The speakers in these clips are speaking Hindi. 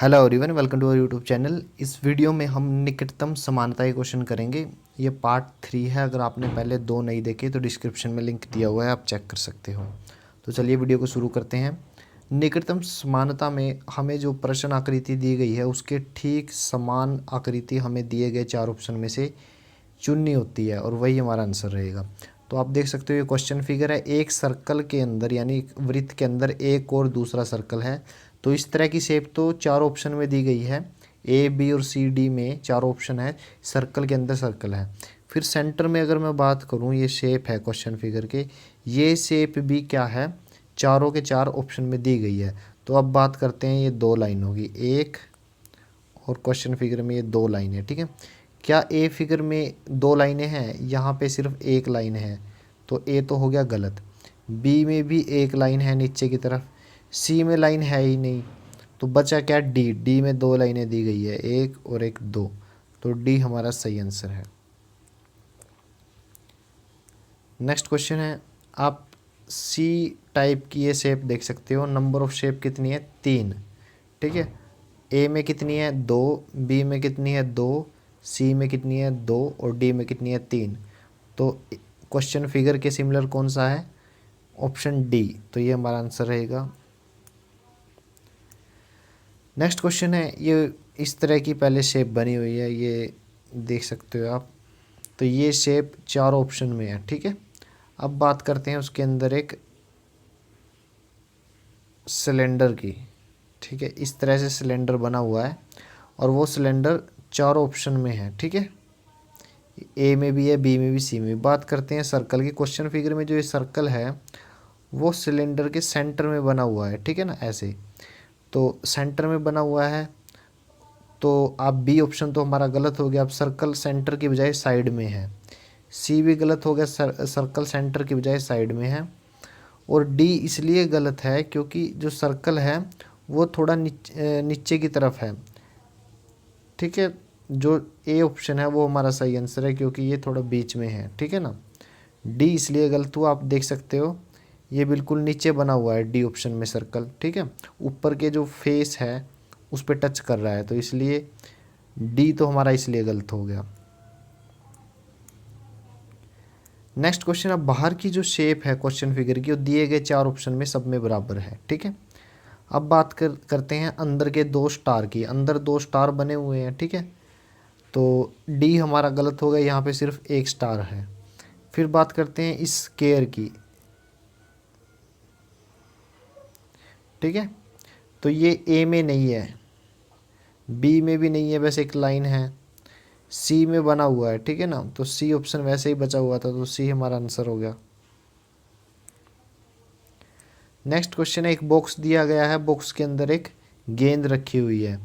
Hello everyone, welcome to our YouTube channel. इस वीडियो में हम निकटतम समानता के क्वेश्चन करेंगे। ये पार्ट 3 है। अगर आपने पहले 2 नहीं देखे तो डिस्क्रिप्शन में लिंक दिया हुआ है, आप चेक कर सकते हो। तो चलिए वीडियो को शुरू करते हैं। निकटतम समानता में हमें जो प्रश्न आकृति दी गई है उसके ठीक समान आकृति हमें दिए गए 4 ऑप्शन में से चुननी होती है और वही हमारा आंसर रहेगा। तो आप देख सकते हो ये क्वेश्चन फिगर है। एक सर्कल के अंदर यानी एक वृत्त के अंदर एक और दूसरा सर्कल है। तो इस तरह की शेप तो 4 ऑप्शन में दी गई है। ए बी और सी डी में 4 ऑप्शन है। सर्कल के अंदर सर्कल है। फिर सेंटर में अगर मैं बात करूँ, ये शेप है क्वेश्चन फिगर के, ये शेप भी क्या है, चारों के 4 ऑप्शन में दी गई है। तो अब बात करते हैं, ये 2 लाइन होगी, एक और क्वेश्चन फिगर में ये 2 लाइन है। ठीक है, क्या ए फिगर में 2 लाइनें हैं? यहाँ पे सिर्फ एक लाइन है, तो ए तो हो गया गलत। बी में भी एक लाइन है नीचे की तरफ, सी में लाइन है ही नहीं, तो बचा क्या? डी। डी में 2 लाइनें दी गई है, एक और एक, 2, तो डी हमारा सही आंसर है। नेक्स्ट क्वेश्चन है, आप सी टाइप की ये शेप देख सकते हो। नंबर ऑफ शेप कितनी है? 3। ठीक है, ए में कितनी है? 2, बी में कितनी है? 2, सी में कितनी है? 2 और डी में कितनी है? 3। तो क्वेश्चन फिगर के सिमिलर कौन सा है? Option D. तो ये हमारा आंसर रहेगा। नेक्स्ट क्वेश्चन है, ये इस तरह की पहले शेप बनी हुई है, ये देख सकते हो आप। तो ये शेप 4 ऑप्शन में है। ठीक है, अब बात करते हैं उसके अंदर एक सिलेंडर की। ठीक है, इस तरह से सिलेंडर बना हुआ है और वो सिलेंडर 4 ऑप्शन में है। ठीक है, ए में भी है, बी में भी, सी में भी। बात करते हैं सर्कल की। क्वेश्चन फिगर में जो ये सर्कल है वो सिलेंडर के सेंटर में बना हुआ है। ठीक है ना, ऐसे। तो सेंटर में बना हुआ है, तो आप बी ऑप्शन तो हमारा गलत हो गया। अब सर्कल सेंटर की बजाय साइड में है। सी भी गलत हो गया, सर्कल सेंटर की बजाय साइड में है। और डी इसलिए गलत है क्योंकि जो सर्कल है वो थोड़ा नीचे की तरफ है। ठीक है, जो ए ऑप्शन है वो हमारा सही आंसर है क्योंकि ये थोड़ा बीच में है। ठीक है ना, डी इसलिए गलत हुआ। आप देख सकते हो ये बिल्कुल नीचे बना हुआ है डी ऑप्शन में सर्कल। ठीक है, ऊपर के जो फेस है उस पर टच कर रहा है, तो इसलिए डी तो हमारा इसलिए गलत हो गया। नेक्स्ट क्वेश्चन, अब बाहर की जो शेप है क्वेश्चन फिगर की वो दिए गए 4 ऑप्शन में सब में बराबर है। ठीक है, अब बात करते हैं अंदर के 2 स्टार की। अंदर 2 स्टार बने हुए हैं। ठीक है, तो डी हमारा गलत हो गया, यहाँ पे सिर्फ एक स्टार है। फिर बात करते हैं इस स्क्वायर की। ठीक है, तो ये ए में नहीं है, बी में भी नहीं है, बस एक लाइन है। सी में बना हुआ है। ठीक है ना, तो सी ऑप्शन वैसे ही बचा हुआ था, तो सी हमारा आंसर हो गया। नेक्स्ट क्वेश्चन है, एक बॉक्स दिया गया है, बॉक्स के अंदर एक गेंद रखी हुई है।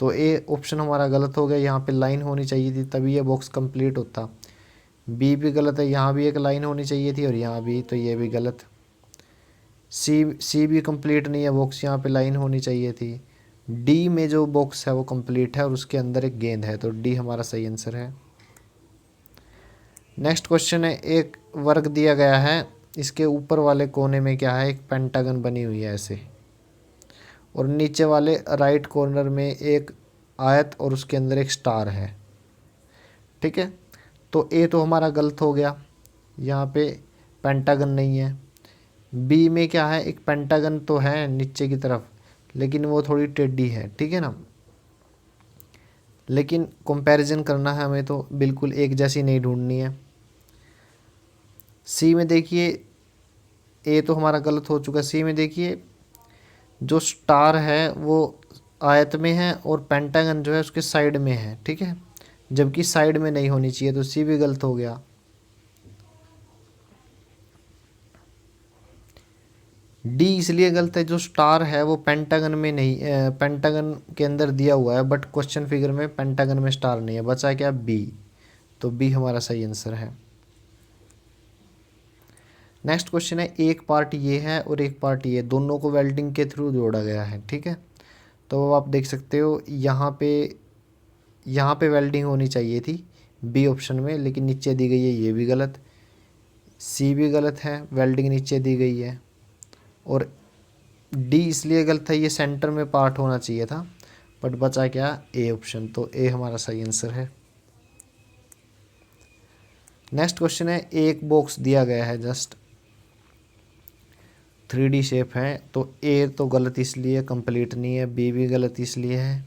तो ए ऑप्शन हमारा गलत हो गया, यहाँ पे लाइन होनी चाहिए थी तभी ये बॉक्स कंप्लीट होता। बी भी गलत है, यहाँ भी एक लाइन होनी चाहिए थी और यहाँ भी, तो ये भी गलत। सी भी कंप्लीट नहीं है बॉक्स, यहाँ पे लाइन होनी चाहिए थी। डी में जो बॉक्स है वो कंप्लीट है और उसके अंदर एक गेंद है, तो डी हमारा सही आंसर है। नेक्स्ट क्वेश्चन है, एक वर्ग दिया गया है, इसके ऊपर वाले कोने में क्या है? एक पेंटागन बनी हुई है ऐसे, और नीचे वाले राइट कॉर्नर में एक आयत और उसके अंदर एक स्टार है। ठीक है, तो ए तो हमारा गलत हो गया, यहाँ पे पेंटागन नहीं है। बी में क्या है? एक पेंटागन तो है नीचे की तरफ, लेकिन वो थोड़ी टेढ़ी है। ठीक है ना, लेकिन कंपैरिजन करना है हमें तो बिल्कुल एक जैसी नहीं ढूंढनी है। सी में देखिए, ए तो हमारा गलत हो चुका। सी में देखिए जो स्टार है वो आयत में है और पेंटागन जो है उसके साइड में है। ठीक है, जबकि साइड में नहीं होनी चाहिए, तो सी भी गलत हो गया। डी इसलिए गलत है, जो स्टार है वो पेंटागन में नहीं, पेंटागन के अंदर दिया हुआ है बट क्वेश्चन फिगर में पेंटागन में स्टार नहीं है। बचा क्या? बी। तो बी हमारा सही आंसर है। नेक्स्ट क्वेश्चन है, एक पार्ट ये है और एक पार्ट ये, दोनों को वेल्डिंग के थ्रू जोड़ा गया है। ठीक है, तो आप देख सकते हो यहाँ पे वेल्डिंग होनी चाहिए थी बी ऑप्शन में, लेकिन नीचे दी गई है, ये भी गलत। सी भी गलत है, वेल्डिंग नीचे दी गई है। और डी इसलिए गलत है, ये सेंटर में पार्ट होना चाहिए था, बट बचा क्या, ए ऑप्शन, तो ए हमारा सही आंसर है। नेक्स्ट क्वेश्चन है, एक बॉक्स दिया गया है जस्ट 3D शेप है, तो ए तो गलत इसलिए कंप्लीट नहीं है, बी भी गलत इसलिए है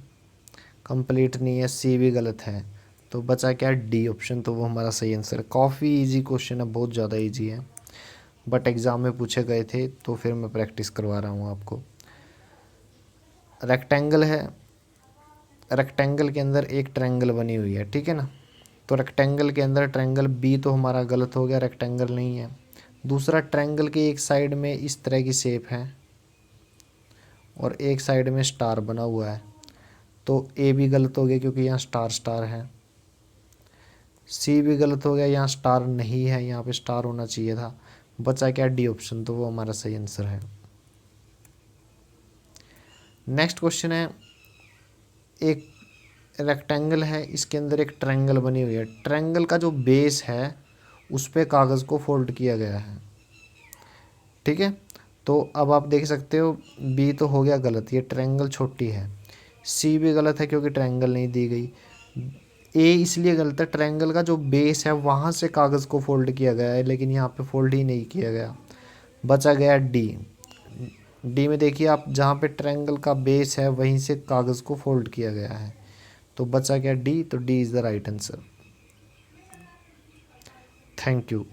कंप्लीट नहीं है, सी भी गलत है, तो बचा क्या, डी ऑप्शन, तो वो हमारा सही आंसर है। काफ़ी इजी क्वेश्चन है, बहुत ज़्यादा इजी है, बट एग्ज़ाम में पूछे गए थे तो फिर मैं प्रैक्टिस करवा रहा हूँ आपको। रेक्टेंगल है, रेक्टेंगल के अंदर एक ट्रायंगल बनी हुई है, ठीक है ना, तो रेक्टेंगल के अंदर ट्रायंगल बी तो हमारा गलत हो गया, रेक्टेंगल नहीं है। दूसरा, ट्रायंगल के एक साइड में इस तरह की शेप है और एक साइड में स्टार बना हुआ है, तो ए भी गलत हो गया क्योंकि यहाँ स्टार स्टार है। सी भी गलत हो गया, यहाँ स्टार नहीं है, यहाँ पे स्टार होना चाहिए था। बचा क्या, डी ऑप्शन, तो वो हमारा सही आंसर है। नेक्स्ट क्वेश्चन है, एक रेक्टेंगल है, इसके अंदर एक ट्रायंगल बनी हुई है, ट्रायंगल का जो बेस है उस पे कागज़ को फोल्ड किया गया है, ठीक है। तो अब आप देख सकते हो बी तो हो गया गलत, ये ट्रायंगल छोटी है। सी भी गलत है क्योंकि ट्रायंगल नहीं दी गई। ए इसलिए गलत है, ट्रायंगल का जो बेस है वहाँ से कागज़ को फोल्ड किया गया है, लेकिन यहाँ पे फोल्ड ही नहीं किया गया। बचा गया डी। डी में देखिए आप, जहाँ पे ट्रायंगल का बेस है वहीं से कागज़ को फोल्ड किया गया है, तो बचा गया डी, तो D is the right answer. Thank you.